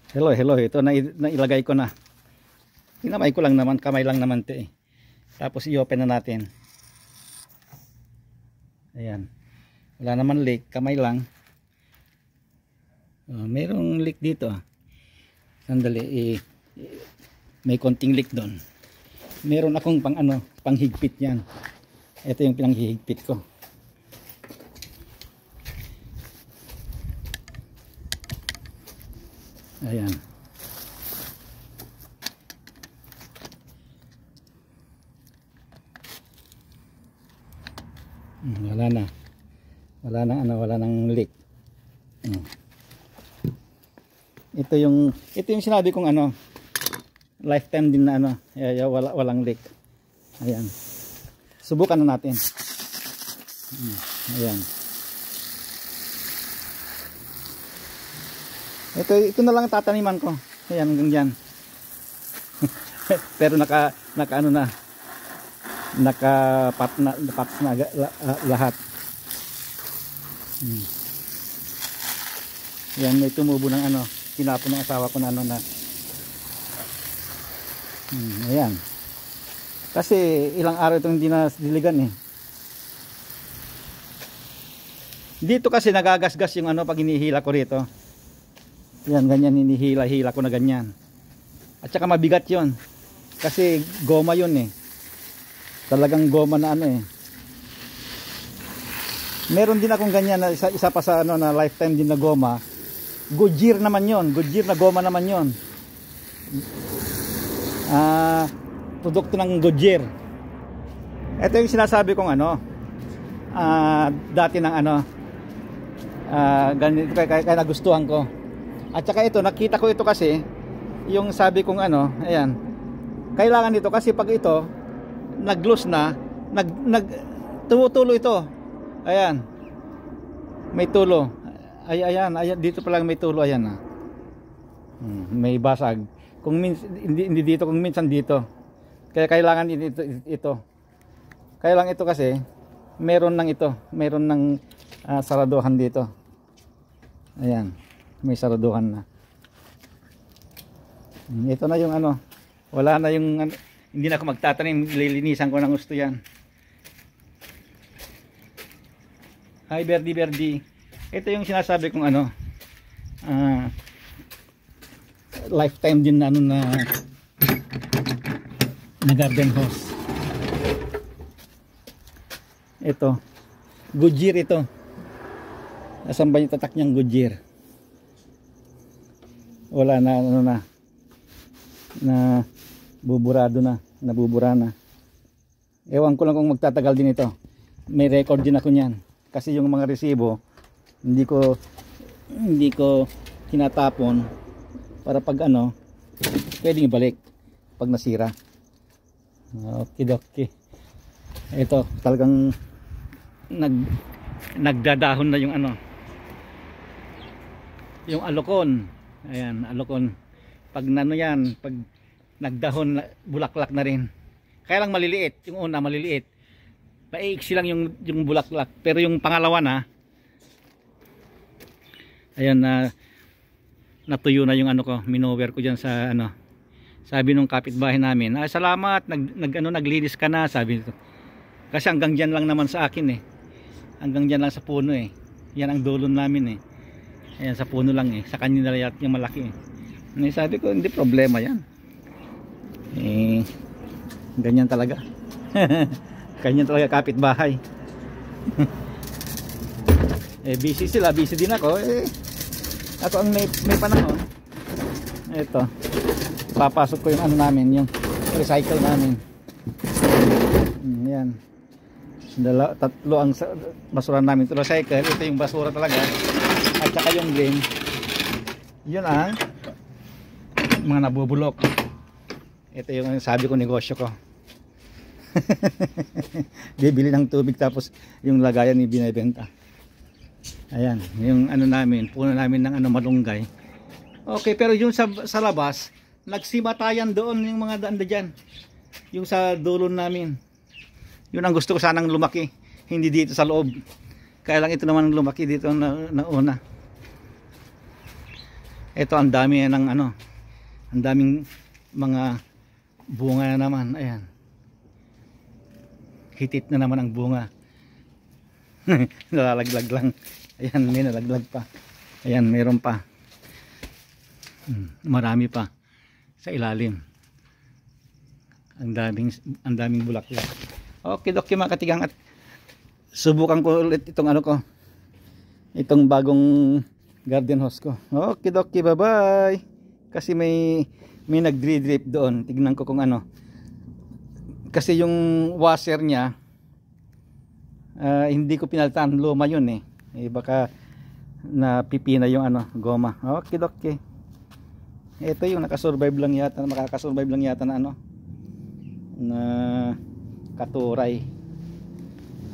Hello, hello. Ito na nailagay ko na. Tinamay ko lang naman, kamay lang naman 'to eh. Tapos i-open na natin. Ayan. Wala naman leak, kamay lang. Mayroong leak dito. Sandali, may konting leak doon. Meron akong panghigpit 'yan. Ito yung pinanghihigpit ko. Ayan. Wala nang leak. Ito yung sinabi kong lifetime din na walang leak. Ayan. Subukan na natin. Ayan. Ito na lang tataniman ko. Ayan, hanggang dyan. Pero nakapat na lahat. Yan, may tumubo ng tinapon ng asawa ko na ayan. Kasi ilang araw itong hindi na diligan eh. Dito kasi nagagasgas yung pag hinihila ko rito. Yan, ganyan hinihila-hila ko na ganyan. At saka mabigat yon. Kasi goma yun eh. Talagang goma na eh. Meron din akong ganyan na isa pa sa na lifetime din na goma. Goodyear naman yon. Goodyear na goma naman yon. Produkto ng Goodyear. Ito yung sinasabi kong dati ng ganito kaya nagustuhan ko. At saka ito, nakita ko ito kasi yung sabi kong ayan. Kailangan dito kasi pag ito nag-loose na, tumutulo ito. Ayan. May tulo. Ayan, dito pa lang may tulo, ayan may basag. Kung hindi dito, kung minsan dito. Kaya kailangan ito. Kaya lang ito kasi meron ng saraduhan dito. Ayan, may saraduhan na. Ito na yung wala na yung hindi na ako magtatanim, lilinisan ko ng gusto yan. Hi Berdi. Ito yung sinasabi kong lifetime din na na garden hose. Ito Goodyear ito. Asan ba yung tatak niyang Goodyear? Wala na na buburado na, nabubura na. Ewan ko lang kung magtatagal din ito. May record din ako niyan. Kasi yung mga resibo hindi ko tinatapon para pag pwedeng ibalik pag nasira. Okay. Ito talagang nagdadahon na yung yung alokon. Ayan, alokon. Pag pag nagdahon, bulaklak na rin. Kaya lang maliliit, yung una maliliit. Maiiksi lang yung bulaklak, pero yung pangalawa na ayan natuyo na yung minover ko diyan sa sabi nung kapitbahay namin, salamat, naglinis ka na, sabi nito. Kasi hanggang diyan lang naman sa akin eh. Hanggang diyan lang sa puno eh. Yan ang dulon namin eh. Ayan, sa puno lang eh. Sa kanya na yung malaki eh. Sabi ko, hindi problema yan. Ganyan talaga. Ganyan talaga kapitbahay. Busy sila, busy din ako. Ako ang may panahon. Ito. Papasok ko yung namin, yung recycle namin. Yan. Tatlo ang basura namin to recycle. Ito yung basura talaga. At saka yung green. Yun ang mga nabubulok. Ito yung sabi ko negosyo ko. Bibili ng tubig tapos yung lagayan ni binebenta. Ayan, yung namin, puno namin ng malunggay. Okay, pero yung sa labas, nagsimatayan doon yung mga daan dyan. Yung sa dulo namin. Yun ang gusto ko sanang lumaki, hindi dito sa loob. Kaya lang ito naman lumaki dito na una. Ito ang dami ng ano, ang daming mga bunga na naman. Ayan. Hitit na naman ang bunga. Nalalaglag lang. Ayan, may nalaglag pa. Ayan, meron pa. Marami pa sa ilalim. Ang daming bulaklak. Okay, doki mga katigang, at subukan ko ulit itong ano ko. Itong bagong garden hose ko. Okay, doki, bye-bye. Kasi may nagdri-drip doon. Tignan ko kung ano. Kasi yung washer niya hindi ko pinalitan, luma yun eh. Baka napipina yung ano, goma. Okay, doki. Ito yung nakasurvive lang yata, makakasurvive lang yata na ano, na katuray.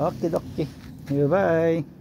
Okay, doki. Bye bye.